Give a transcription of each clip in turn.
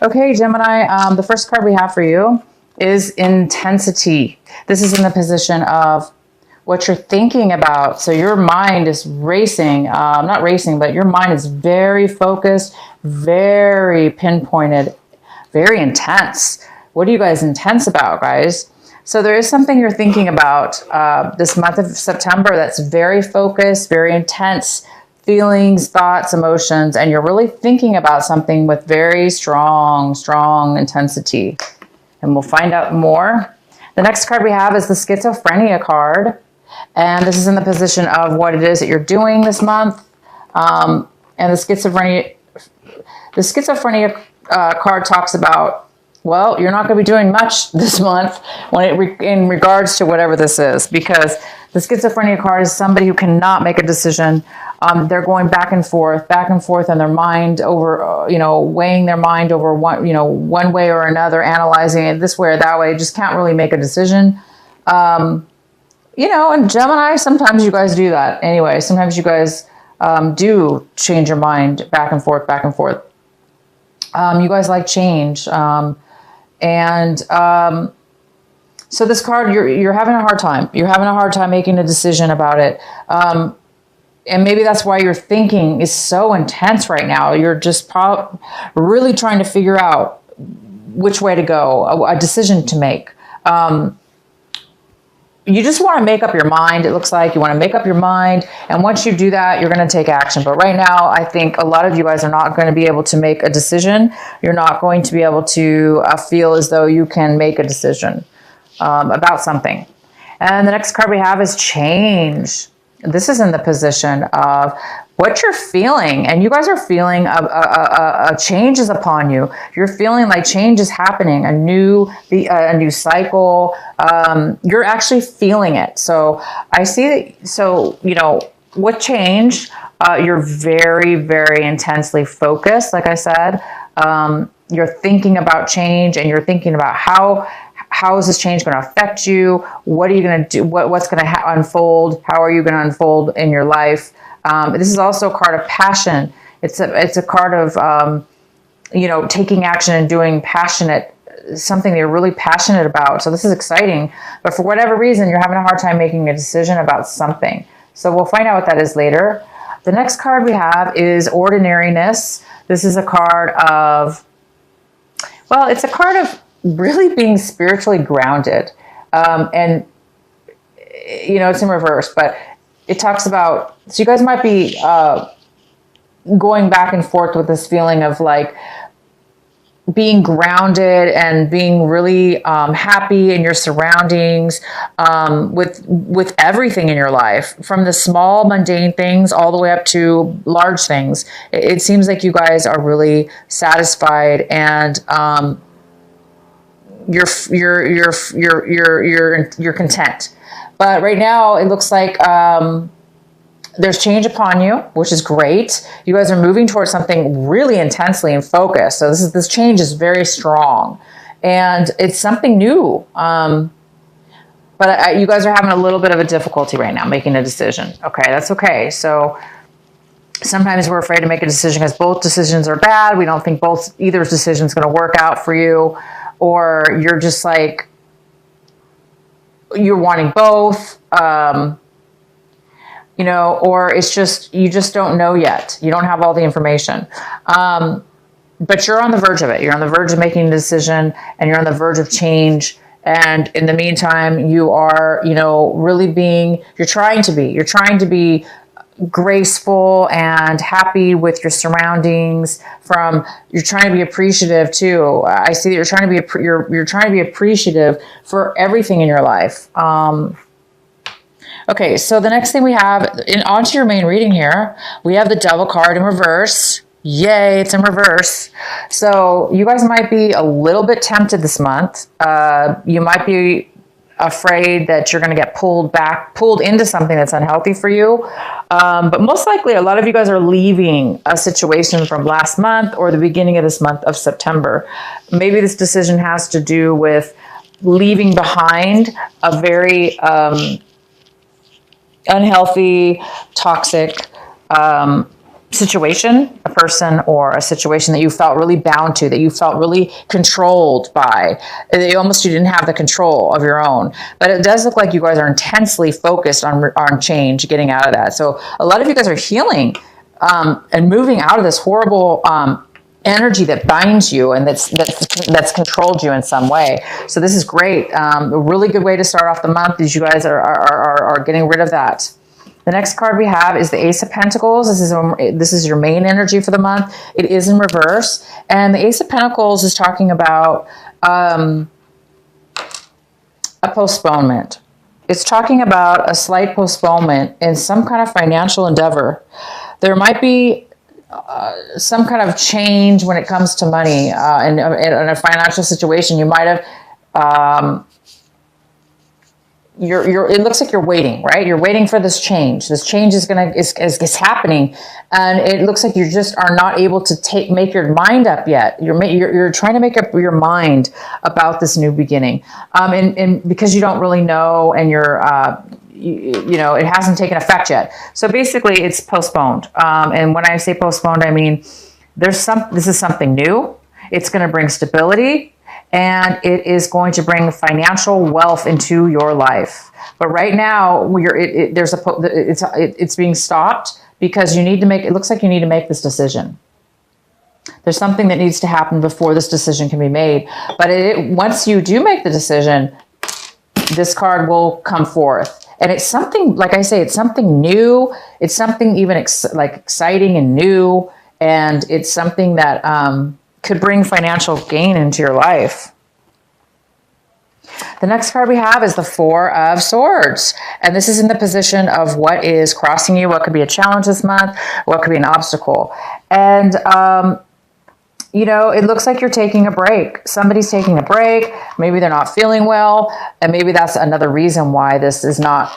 Okay, Gemini, the first card we have for you is intensity. This is in the position of what you're thinking about. So your mind is racing, not racing, but your mind is very focused, very pinpointed, very intense. What are you guys intense about, guys? So there is something you're thinking about this month of September that's very focused, very intense feelings, thoughts, emotions, and you're really thinking about something with very strong intensity. And we'll find out more. The next card we have is the schizophrenia card. And this is in the position of what it is that you're doing this month. And the schizophrenia card talks about, well, you're not going to be doing much this month in regards to whatever this is, because the schizophrenia card is somebody who cannot make a decision. They're going back and forth in their mind over, weighing their mind over one way or another, analyzing it this way or that way, just can't really make a decision. And Gemini, sometimes you guys do that anyway. Sometimes you guys do change your mind back and forth. You guys like change. So this card, you're having a hard time. You're having a hard time making a decision about it. And maybe that's why your thinking is so intense right now. You're just really trying to figure out which way to go, a decision to make. You just want to make up your mind. It looks like you want to make up your mind. And once you do that, you're going to take action. But right now, I think a lot of you guys are not going to be able to make a decision. You're not going to be able to feel as though you can make a decision about something. And the next card we have is change. This is in the position of what you're feeling. And you guys are feeling a change is upon you. You're feeling like change is happening, a new cycle. You're actually feeling it. So I see that. With change, you're very, very intensely focused. Like I said, you're thinking about change, and you're thinking about how is this change going to affect you? What are you going to do? What's going to unfold? How are you going to unfold in your life? This is also a card of passion. It's a card of, taking action and doing something that you're really passionate about. So this is exciting. But for whatever reason, you're having a hard time making a decision about something. So we'll find out what that is later. The next card we have is ordinariness. This is a card of, it's a card of really being spiritually grounded. And it's in reverse, but it talks about, so you guys might be going back and forth with this feeling of like being grounded and being really happy in your surroundings, with everything in your life, from the small mundane things all the way up to large things. It seems like you guys are really satisfied, and you're content. But right now it looks like there's change upon you, which is great. You guys are moving towards something really intensely and focused. So this change is very strong, and it's something new. But you guys are having a little bit of a difficulty right now making a decision. Okay, that's okay. So sometimes we're afraid to make a decision because both decisions are bad. We don't think either decision is going to work out for you. Or you're just like, you're wanting both, or it's just, you just don't know yet. You don't have all the information. But you're on the verge of it. You're on the verge of making a decision, and you're on the verge of change. And in the meantime, you are, you're trying to be graceful and happy with your surroundings. You're trying to be appreciative too. I see that you're trying to be appreciative for everything in your life. Okay, so the next thing we have, onto your main reading here, we have the Devil card in reverse. Yay, it's in reverse. So you guys might be a little bit tempted this month. You might be afraid that you're going to get pulled into something that's unhealthy for you. But most likely, a lot of you guys are leaving a situation from last month or the beginning of this month of September. Maybe this decision has to do with leaving behind a very unhealthy, toxic situation, a person or a situation that you felt really bound to, that you felt really controlled by. You didn't have the control of your own. But it does look like you guys are intensely focused on change, getting out of that. So a lot of you guys are healing and moving out of this horrible energy that binds you and that's controlled you in some way. So this is great. A really good way to start off the month is you guys are getting rid of that. The next card we have is the Ace of Pentacles. This is your main energy for the month. It is in reverse. And the Ace of Pentacles is talking about a postponement. It's talking about a slight postponement in some kind of financial endeavor. There might be some kind of change when it comes to money in a financial situation. You might have... it looks like you're waiting, right? You're waiting for this change. This change is happening, and it looks like you just are not able to make your mind up yet. You're trying to make up your mind about this new beginning, and because you don't really know, and it hasn't taken effect yet. So basically, it's postponed. And when I say postponed, I mean this is something new. It's going to bring stability. And it is going to bring financial wealth into your life. But right now, it's being stopped because you need to make. It looks like you need to make this decision. There's something that needs to happen before this decision can be made. But once you do make the decision, this card will come forth, and it's something. Like I say, it's something new. It's something even exciting and new, and it's something that could bring financial gain into your life. The next card we have is the Four of Swords. And this is in the position of what is crossing you, what could be a challenge this month, what could be an obstacle. And, it looks like you're taking a break. Somebody's taking a break. Maybe they're not feeling well. And maybe that's another reason why this is not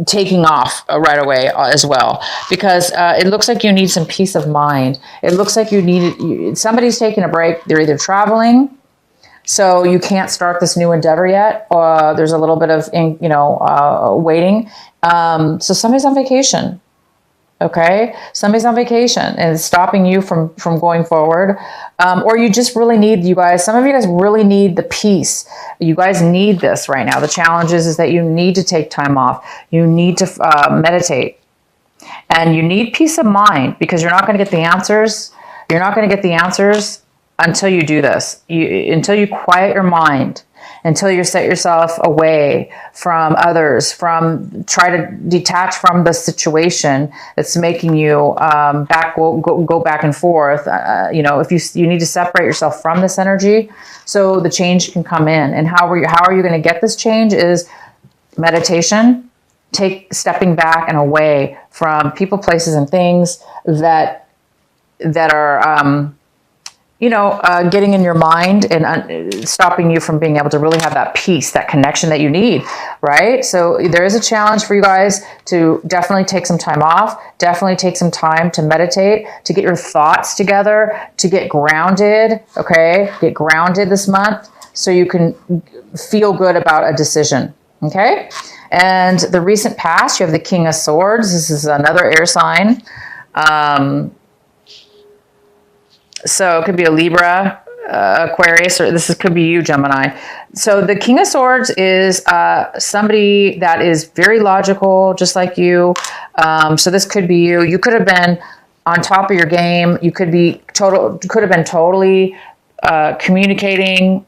taking off right away as well, because it looks like you need some peace of mind. It looks like somebody's taking a break. They're either traveling, so you can't start this new endeavor yet, or there's a little bit of waiting. So somebody's on vacation. Okay, somebody's on vacation and it's stopping you from going forward, or you just really need, some of you guys really need the peace. You guys need this right now. The challenge is that you need to take time off. You need to meditate, and you need peace of mind, because you're not going to get the answers. You're not going to get the answers until you do this. Until you quiet your mind. Until you set yourself away from others, try to detach from the situation that's making you go back and forth. If you need to separate yourself from this energy, so the change can come in. And how are you going to get this change is meditation, stepping back and away from people, places, and things that are getting in your mind and stopping you from being able to really have that peace, that connection that you need, right? So there is a challenge for you guys to definitely take some time off, definitely take some time to meditate, to get your thoughts together, to get grounded, okay? Get grounded this month so you can feel good about a decision, okay? And the recent past, you have the King of Swords. This is another air sign. So it could be a Libra, Aquarius, or could be you, Gemini. So the King of Swords is somebody that is very logical, just like you. So this could be you. You could have been on top of your game. You could have been totally communicating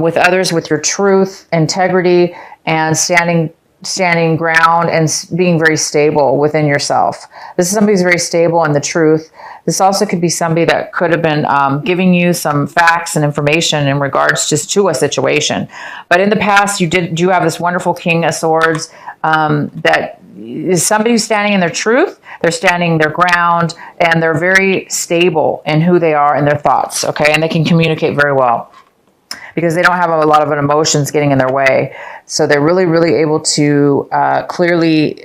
with others with your truth, integrity, and standing ground and being very stable within yourself. This is somebody who's very stable in the truth. This also could be somebody that could have been giving you some facts and information in regards just to a situation. But in the past, you do have this wonderful King of Swords that is somebody who's standing in their truth. They're standing their ground, and they're very stable in who they are and their thoughts, okay? And they can communicate very well, because they don't have a lot of emotions getting in their way. So they're really, really able to clearly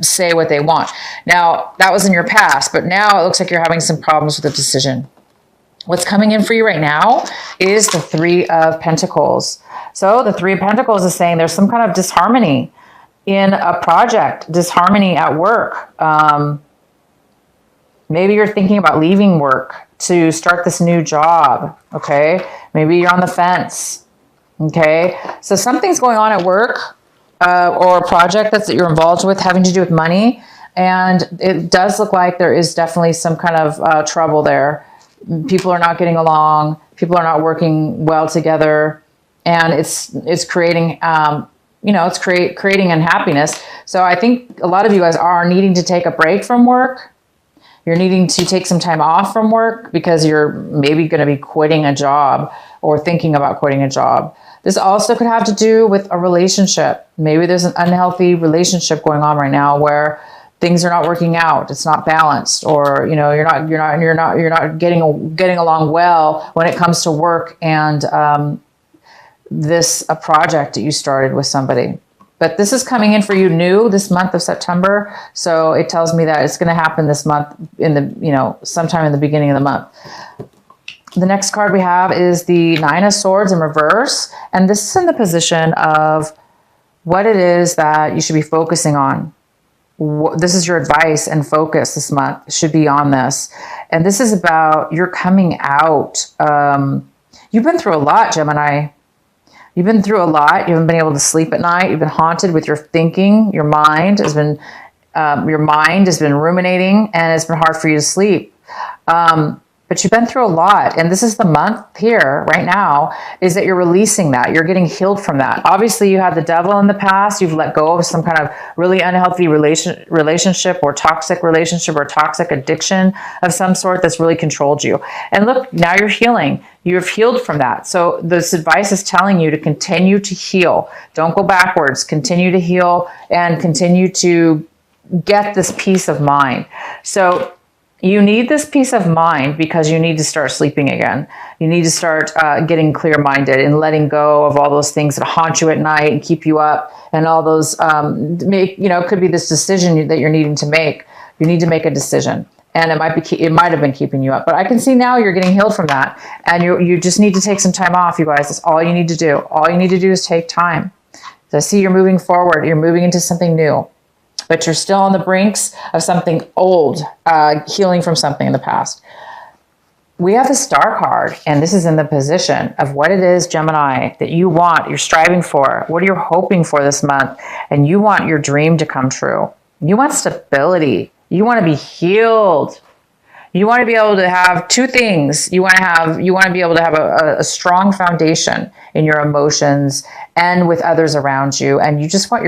say what they want. Now, that was in your past, but now it looks like you're having some problems with the decision. What's coming in for you right now is the Three of Pentacles. So the Three of Pentacles is saying there's some kind of disharmony in a project, disharmony at work. Maybe you're thinking about leaving work to start this new job, okay? Maybe you're on the fence, okay? So something's going on at work or a project that you're involved with having to do with money, and it does look like there is definitely some kind of trouble there. People are not getting along. People are not working well together, and it's creating it's creating unhappiness. So I think a lot of you guys are needing to take a break from work. You're needing to take some time off from work because you're maybe going to be quitting a job or thinking about quitting a job. This also could have to do with a relationship. Maybe there's an unhealthy relationship going on right now where things are not working out. It's not balanced, or you're not getting along well when it comes to work and a project that you started with somebody. But this is coming in for you new this month of September. So it tells me that it's going to happen this month sometime in the beginning of the month. The next card we have is the Nine of Swords in reverse. And this is in the position of what it is that you should be focusing on. This is your advice and focus this month should be on this. And this is about you're coming out. You've been through a lot, Gemini. You've been through a lot. You haven't been able to sleep at night. You've been haunted with your thinking. Your mind has been ruminating, and it's been hard for you to sleep. But you've been through a lot, and this is the month here right now is that you're releasing that. You're getting healed from that. Obviously, you had the devil in the past. You've let go of some kind of really unhealthy relationship or toxic addiction of some sort that's really controlled you. And look, now you're healing. You've healed from that. So this advice is telling you to continue to heal. Don't go backwards. Continue to heal and continue to get this peace of mind. So you need this peace of mind because you need to start sleeping again. You need to start getting clear-minded and letting go of all those things that haunt you at night and keep you up, and all those it could be this decision that you're needing to make. You need to make a decision, and it might have been keeping you up. But I can see now you're getting healed from that, and you just need to take some time off, you guys. That's all you need to do. All you need to do is take time. So I see you're moving forward. You're moving into something new. But you're still on the brinks of something old, healing from something in the past. We have the Star card, and this is in the position of what it is, Gemini, that you want, you're striving for, what you're hoping for this month, and you want your dream to come true. You want stability. You want to be healed. You want to be able to have two things. You want to be able to have a strong foundation in your emotions and with others around you. And you just want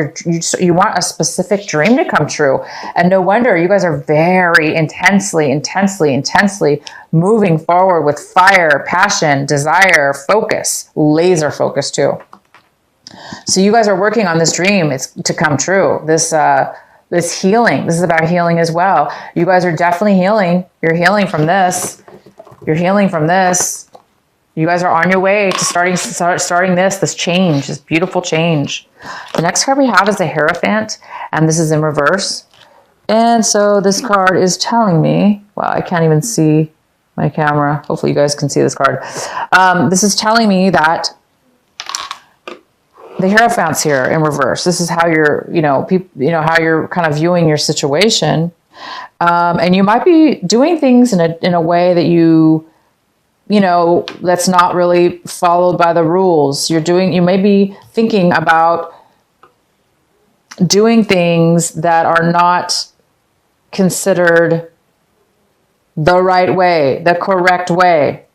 you want a specific dream to come true. And no wonder you guys are very intensely moving forward with fire, passion, desire, focus, laser focus too. So you guys are working on this dream. It's to come true. This healing. This is about healing as well. You guys are definitely healing. You're healing from this. You're healing from this. You guys are on your way to starting this change, this beautiful change. The next card we have is the Hierophant, and this is in reverse. And so this card is telling me, wow, I can't even see my camera. Hopefully you guys can see this card. This is telling me that the Hierophant's here in reverse. This is how you're, how you're kind of viewing your situation. And you might be doing things in a way that that's not really followed by the rules. You may be thinking about doing things that are not considered the right way, the correct way.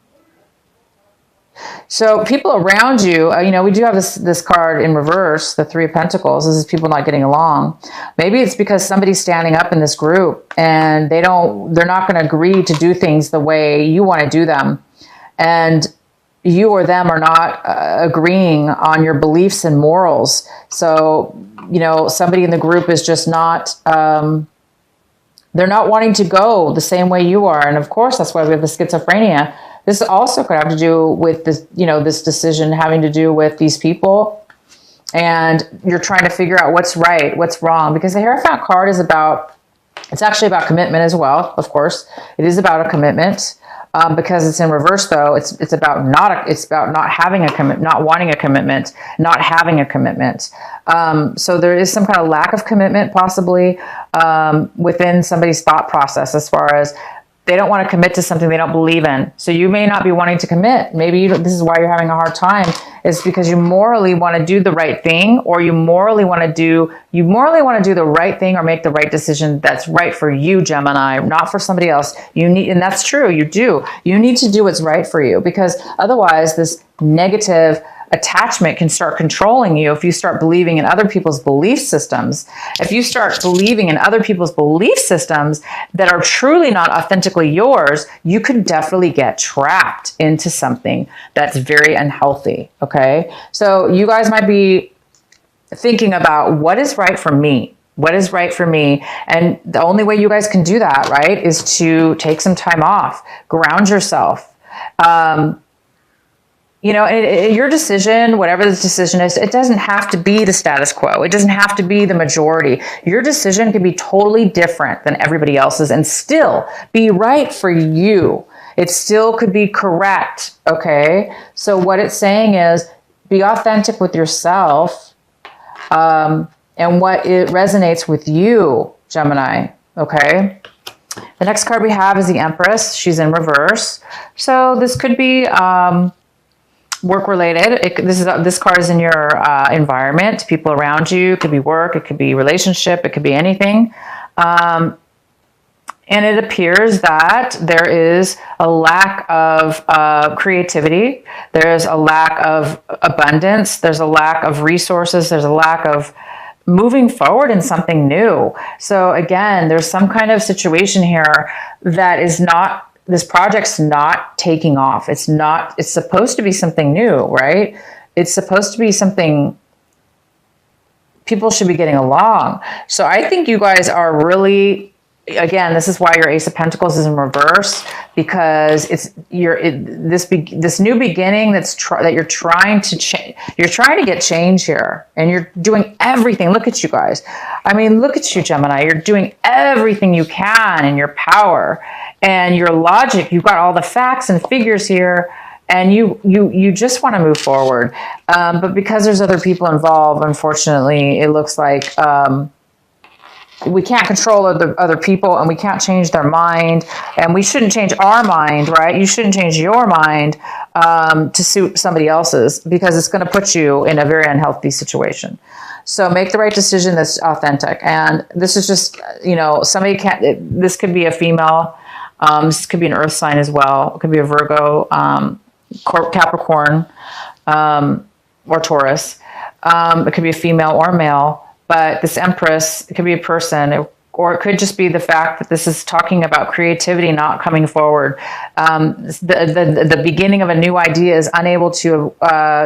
So people around you, we do have this card in reverse, the Three of Pentacles. This is people not getting along. Maybe it's because somebody's standing up in this group and they're not going to agree to do things the way you want to do them. And you or them are not agreeing on your beliefs and morals. So, somebody in the group is just not, they're not wanting to go the same way you are. And of course, that's why we have the schizophrenia. This also could have to do with this, this decision having to do with these people. And you're trying to figure out what's right, what's wrong. Because the Hierophant card is it's actually about commitment as well, of course. It is about a commitment. Because it's in reverse, though, it's about not having a commitment, not wanting a commitment, not having a commitment. So there is some kind of lack of commitment, possibly. within somebody's thought process, as far as they don't want to commit to something they don't believe in. So you may not be wanting to commit. Maybe this is why you're having a hard time, is because you morally want to do the right thing, or you morally want to do the right thing or make the right decision that's right for you, Gemini, not for somebody else. And that's true, you do. You need to do what's right for you, because otherwise this negative attachment can start controlling you. If you start believing in other people's belief systems, if you start believing in other people's belief systems that are truly not authentically yours, you could definitely get trapped into something that's very unhealthy. Okay. So you guys might be thinking about, what is right for me? What is right for me? And the only way you guys can do that, right, is to take some time off, ground yourself. Your decision, whatever this decision is, it doesn't have to be the status quo. It doesn't have to be the majority. Your decision can be totally different than everybody else's and still be right for you. It still could be correct. Okay. So what it's saying is, be authentic with yourself, and what it resonates with you, Gemini. Okay. The next card we have is the Empress. She's in reverse. So this could be, work related. This card is in your environment, people around you. It could be work, it could be relationship, it could be anything. And it appears that there is a lack of creativity. There's a lack of abundance. There's a lack of resources. There's a lack of moving forward in something new. So again, there's some kind of situation here that is not, this project's not taking off. It's supposed to be something new, right? It's supposed to be something people should be getting along. So I think you guys are really, again, this is why your Ace of Pentacles is in reverse, because this new beginning that you're trying to change. You're trying to get change here, and you're doing everything. Look at you guys. I mean, look at you, Gemini. You're doing everything you can in your power and your logic. You've got all the facts and figures here, and you just want to move forward. But because there's other people involved, unfortunately, it looks like we can't control other people, and we can't change their mind, and we shouldn't change our mind, right? You shouldn't change your mind to suit somebody else's, because it's going to put you in a very unhealthy situation. So make the right decision that's authentic. And this is just, somebody can't, this could be a female, this could be an earth sign as well. It could be a Virgo, Capricorn, or Taurus. It could be a female or male. But this Empress, it could be a person, or it could just be the fact that this is talking about creativity not coming forward. The beginning of a new idea is unable to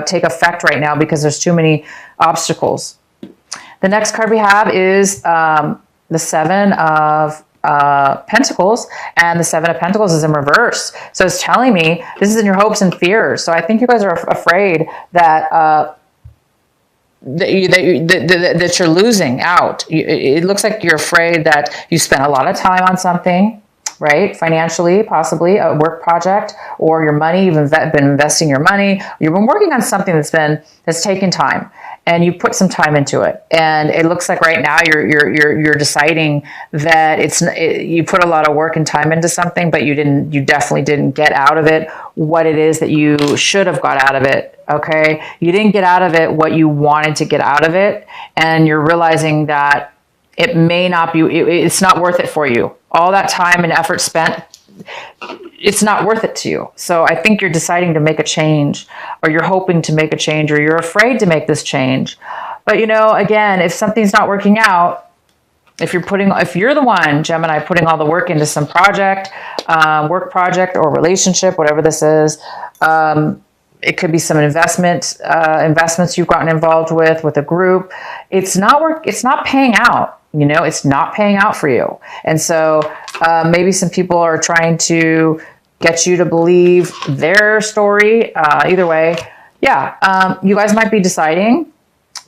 take effect right now because there's too many obstacles. The next card we have is the Seven of Pentacles, and the Seven of Pentacles is in reverse. So it's telling me this is in your hopes and fears. So I think you guys are afraid that that you're losing out. It looks like you're afraid that you spent a lot of time on something, right? Financially, possibly a work project, or your money. You've been investing your money. You've been working on something that's taken time, and you put some time into it. And it looks like right now you're deciding that you put a lot of work and time into something, but you definitely didn't get out of it what it is that you should have got out of it. Okay. You didn't get out of it what you wanted to get out of it. And you're realizing that it may not be, it's not worth it for you. All that time and effort spent, it's not worth it to you. So I think you're deciding to make a change, or you're hoping to make a change, or you're afraid to make this change. But again, if something's not working out, if you're the one, Gemini, putting all the work into some project, work project or relationship, whatever this is, it could be some investments you've gotten involved with a group. It's not paying out. It's not paying out for you. And so maybe some people are trying to get you to believe their story. Either way, yeah, you guys might be deciding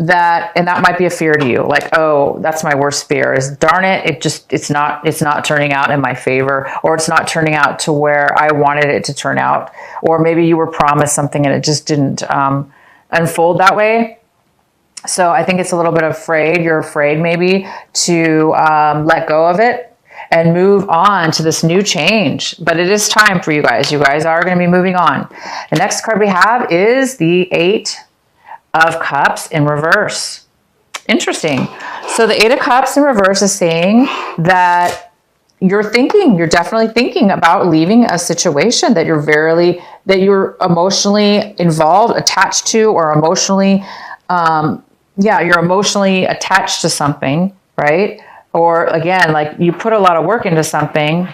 that, and that might be a fear to you. Like, oh, that's my worst fear, is darn it, it's not turning out in my favor, or it's not turning out to where I wanted it to turn out. Or maybe you were promised something and it just didn't unfold that way. So I think it's a little bit afraid. You're afraid maybe to let go of it and move on to this new change. But it is time for you guys. You guys are going to be moving on. The next card we have is the 8 of Cups in reverse. Interesting. So the 8 of Cups in reverse is saying that you're definitely thinking about leaving a situation that you're emotionally involved, attached to, or emotionally, you're emotionally attached to something, right? Or again, like you put a lot of work into something.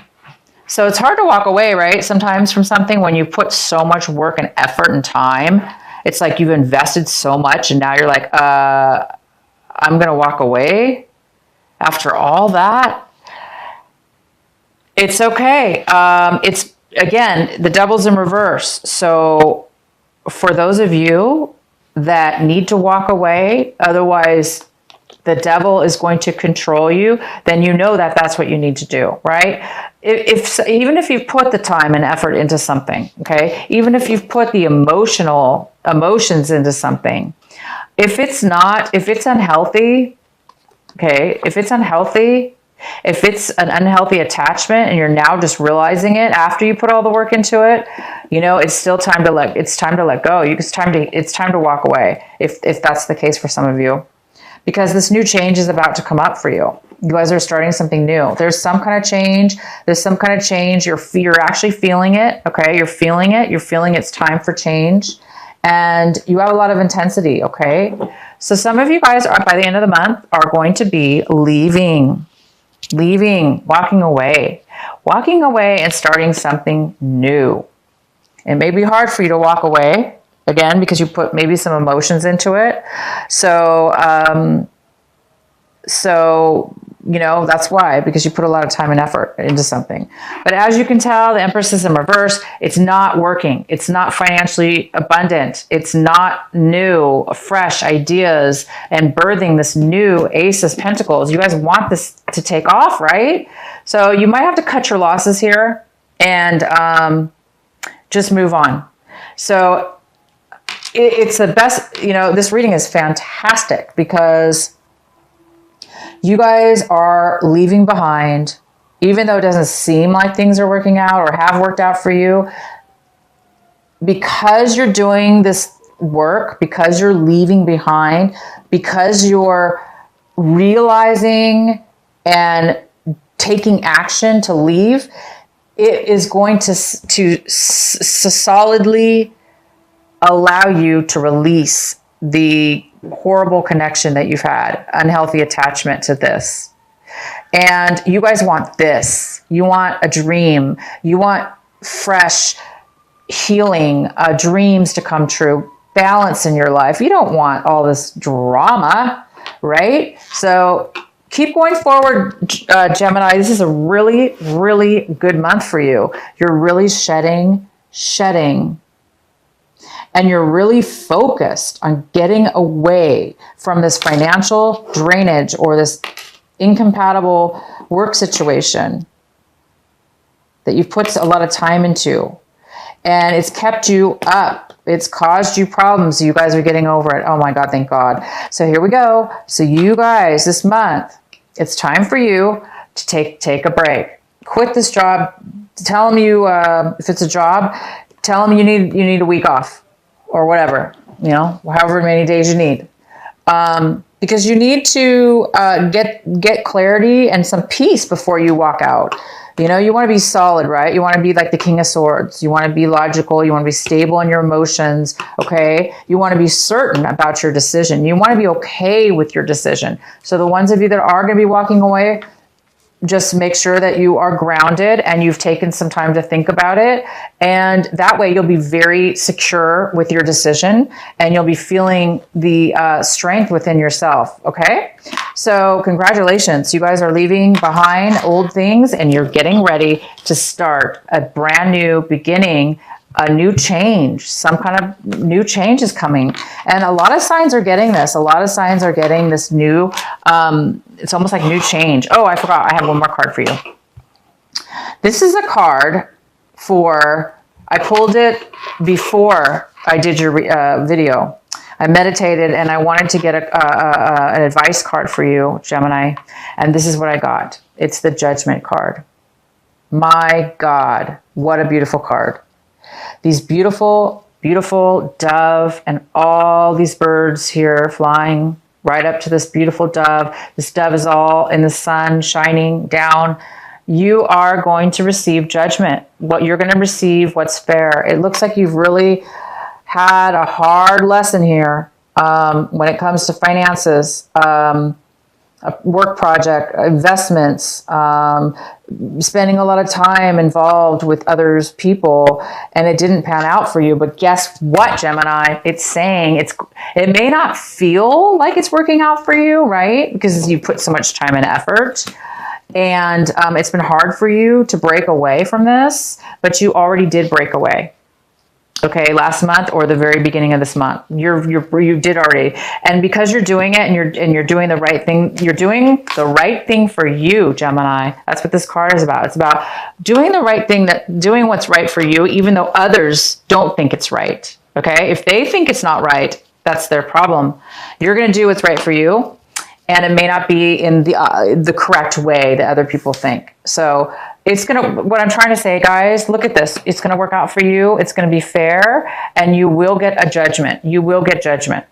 So it's hard to walk away, right? Sometimes from something when you put so much work and effort and time, it's like you've invested so much and now you're like, I'm going to walk away after all that. It's okay. It's, again, the devil's in reverse. So for those of you that need to walk away, otherwise the devil is going to control you, then you know that that's what you need to do, right? Even if you've put the time and effort into something, okay? Even if you've put the emotions into something, if it's unhealthy, okay, if it's an unhealthy attachment and you're now just realizing it after you put all the work into it, it's still time to let go. It's time to walk away if that's the case for some of you, because this new change is about to come up for you. You guys are starting something new. There's some kind of change. You're actually feeling it. Okay. You're feeling it. You're feeling it's time for change. And you have a lot of intensity. Okay. So some of you guys by the end of the month are going to be leaving, walking away and starting something new. It may be hard for you to walk away, again, because you put maybe some emotions into it. So, that's why, because you put a lot of time and effort into something. But as you can tell, the Empress is in reverse. It's not working. It's not financially abundant. It's not new, fresh ideas and birthing this new Ace of Pentacles. You guys want this to take off, right? So you might have to cut your losses here and just move on. So it's the best, this reading is fantastic because you guys are leaving behind, even though it doesn't seem like things are working out or have worked out for you, because you're doing this work, because you're leaving behind, because you're realizing and taking action to leave, it is going to solidly allow you to release the horrible connection that you've had, unhealthy attachment to this. And you guys want this. You want a dream. You want fresh healing, dreams to come true, balance in your life. You don't want all this drama, right? So keep going forward, Gemini. This is a really, really good month for you. You're really shedding. And you're really focused on getting away from this financial drainage or this incompatible work situation that you've put a lot of time into. And it's kept you up. It's caused you problems. You guys are getting over it. Oh my God, thank God. So here we go. So you guys, this month, it's time for you to take a break. Quit this job. Tell them if it's a job, tell them you need a week off. Or whatever, however many days you need. Because you need to get clarity and some peace before you walk out. You want to be solid, right? You want to be like the King of Swords. You want to be logical. You want to be stable in your emotions, okay? You want to be certain about your decision. You want to be okay with your decision. So the ones of you that are going to be walking away, just make sure that you are grounded and you've taken some time to think about it. And that way you'll be very secure with your decision and you'll be feeling the strength within yourself. Okay. So congratulations. You guys are leaving behind old things and you're getting ready to start a brand new beginning, a new change. Some kind of new change is coming. And a lot of signs are getting this. A lot of signs are getting this new, it's almost like new change. Oh, I forgot. I have one more card for you. This is a card I pulled it before I did your video. I meditated and I wanted to get an advice card for you, Gemini. And this is what I got. It's the Judgment card. My God, what a beautiful card. These beautiful, beautiful dove and all these birds here flying right up to this beautiful dove. This dove is all in the sun shining down. You are going to receive judgment. What you're going to receive, what's fair. It looks like you've really had a hard lesson here when it comes to finances, a work project, investments, spending a lot of time involved with others, people, and it didn't pan out for you. But guess what, Gemini? It's saying it may not feel like it's working out for you, right? Because you put so much time and effort. And it's been hard for you to break away from this, but you already did break away. Okay, last month or the very beginning of this month, you did already, and because you're doing it and you're doing the right thing, you're doing the right thing for you, Gemini. That's what this card is about. It's about doing the right thing, doing what's right for you, even though others don't think it's right. Okay, if they think it's not right, that's their problem. You're going to do what's right for you, and it may not be in the correct way that other people think. So it's what I'm trying to say, guys, look at this. It's going to work out for you. It's going to be fair, and you will get a judgment. You will get judgment.